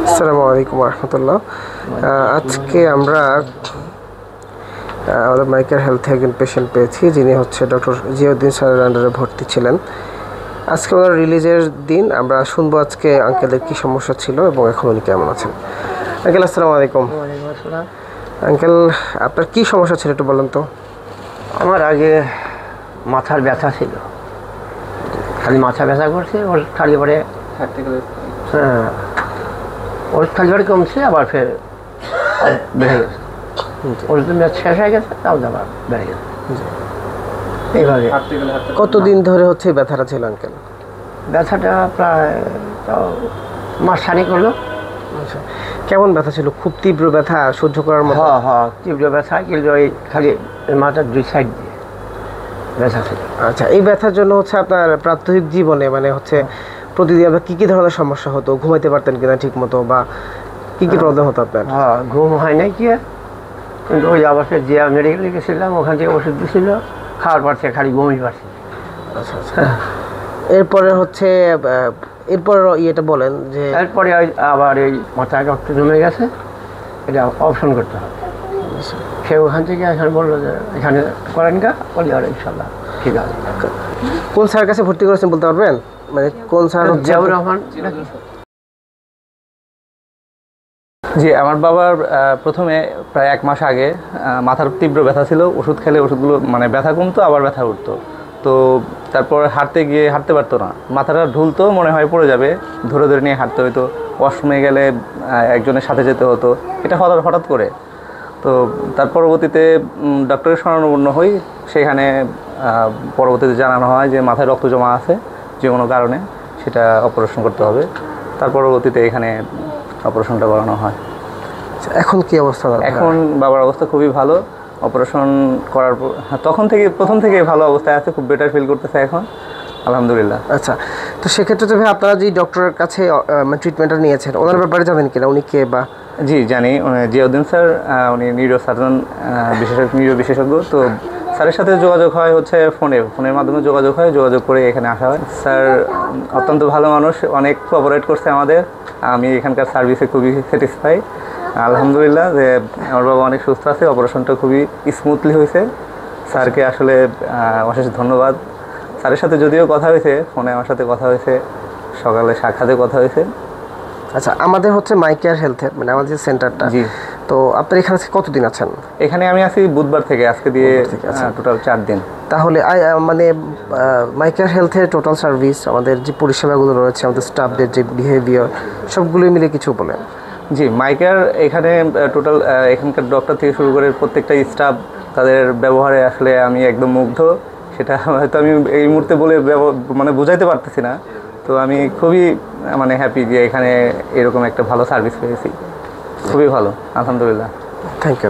আসসালামু আলাইকুম রহমতুল্লাহ। আজকে আমরা আমাদের মাইকের হেলথে একজন পেশেন্ট পেয়েছি, যিনি হচ্ছে ডক্টর জিয়াউদ্দিন স্যারের আন্ডারে ভর্তি ছিলেন। আজকে ওনার রিলিজের দিন। আমরা শুনবো আজকে আঙ্কেলের কী সমস্যা ছিল এবং এখন উনি কেমন আছেন। আঙ্কেল আসসালামু আলাইকুম। আঙ্কেল, আপনার কী সমস্যা ছিল একটু বলেন তো। আমার আগে মাথার ব্যথা ছিল, খালি মাথা ব্যথা করছে, ওর খালি পরে হ্যাঁ ওর খালি পরে কমছে, আবার ফের বেড়ে গেছে। ওর তো ম্যাচ শেষ হয়ে গেছে, তাও আবার বেড়ে গেছে। এইভাবে কতদিন ধরে হচ্ছে এই ব্যথাটা ছিল আঙ্কেল? ব্যথাটা প্রায় তাও মাস খানিক হলো। আচ্ছা, কেমন ব্যথা ছিল? খুব তীব্র ব্যথা, সহ্য করার মতো? হ্যাঁ হ্যাঁ, তীব্র ব্যথা, কিন্তু ওই খালি মাথার দুই সাইড দিয়ে ব্যথা ছিল। আচ্ছা, এই ব্যথার জন্য হচ্ছে আপনার প্রাত্যহিক জীবনে মানে হচ্ছে প্রতিদিন আপনার কী কী ধরনের সমস্যা হতো? ঘুমাইতে পারতেন কিনা ঠিক মতো, বা কী কী প্রবলেম হতো আপনার? হ্যাঁ, ঘুম হয় নাই কি, কিন্তু ওই আবার যে মেডিকেলে গেছিলাম, ওখান থেকে ওষুধ দিয়েছিল, খাওয়ার পর থেকে খালি ঘুমই পারছি। আচ্ছা আচ্ছা। এরপরে হচ্ছে এরপর ইয়েটা বলেন যে এরপরে আবার এই মাথায় রক্ত জমে গেছে, এটা অপশন করতে হবে। সে ওখান থেকে এখানে বললো যে এখানে করেন গা, বলি আর ইনশাল্লাহ ঠিক আছে। কোন স্যারের কাছে ভর্তি করেছেন বলতে পারবেন? মানে কোন স্যার? জিয়াউর রহমান নাকি? জি, আমার বাবার প্রথমে প্রায় 1 মাস আগে মাথার তীব্র ব্যথা ছিল। ওষুধ খেলে ওষুধগুলো মানে ব্যথা কমতো, আবার ব্যথা উঠতো। তো তারপর হাঁটতে পারতো না, মাথাটা ঢুলতো, মনে হয় পড়ে যাবে, ধরে ধরে নিয়ে হাঁটতে হতো। ওয়াশরুমে গেলে একজনের সাথে যেতে হতো, এটা হঠাৎ করে। তো তার পরবর্তীতে ডক্টরের শরণাপন্ন হই। সেখানে পরবর্তীতে জানানো হয় যে মাথায় রক্ত জমা আছে যে কোনো কারণে, সেটা অপারেশন করতে হবে। তার পরবর্তীতে এখানে অপারেশনটা করানো হয়। এখন কি অবস্থা? এখন বাবার অবস্থা খুবই ভালো। অপারেশন করার পর প্রথম থেকে ভালো অবস্থায় আছে, খুব বেটার ফিল করতেছে এখন, আলহামদুলিল্লাহ। আচ্ছা, তো সেক্ষেত্রে তো ভাই আপনারা যে ডক্টরের কাছে ট্রিটমেন্টটা নিয়েছেন, ওনার ব্যাপারে জানেন কিনা? উনি কে বা? জি জানি, জিয়াউদ্দিন স্যার, উনি নিউরো সার্জন নিউরো বিশেষজ্ঞ। তো স্যারের সাথে যোগাযোগ হয় হচ্ছে ফোনের মাধ্যমে যোগাযোগ করে এখানে আসা হয়। স্যার অত্যন্ত ভালো মানুষ, অনেক কোঅপারেট করছে আমাদের। আমি এখানকার সার্ভিসে খুবই স্যাটিসফাই, আলহামদুলিল্লাহ, যে আমার বাবা অনেক সুস্থ আছে। অপারেশনটা খুবই স্মুথলি হয়েছে। স্যারকে আসলে অশেষ ধন্যবাদ। স্যারের সাথে যদিও কথা হয়েছে, ফোনে আমার সাথে কথা হয়েছে, সকালে সাক্ষাতে কথা হয়েছে। আচ্ছা, আমাদের হচ্ছে মাইকেয়ার হেলথের মানে আমাদের সেন্টারটা। জি। তো আপনার এখানে কতদিন আছেন? এখানে আমি আছি বুধবার থেকে, আজকে দিয়ে টোটাল 4 দিন। তাহলে মানে মাইকেয়ার হেলথের টোটাল সার্ভিস, আমাদের যে পরিষেবাগুলো রয়েছে, আমাদের স্টাফদের যে বিহেভিয়ার, সবগুলোই মিলে কিছু বলেন। জি, মাইকেয়ার এখানে টোটাল এখানকার ডক্টর থেকে শুরু করে প্রত্যেকটা স্টাফ, তাদের ব্যবহারে আসলে আমি একদম মুগ্ধ। সেটা হয়তো আমি এই মুহূর্তে বলে মানে বোঝাইতে পারতেছি না। তো আমি খুবই মানে হ্যাপি যে এখানে এরকম একটা ভালো সার্ভিস পেয়েছি। খুবই ভালো, আলহামদুলিল্লাহ। Thank you.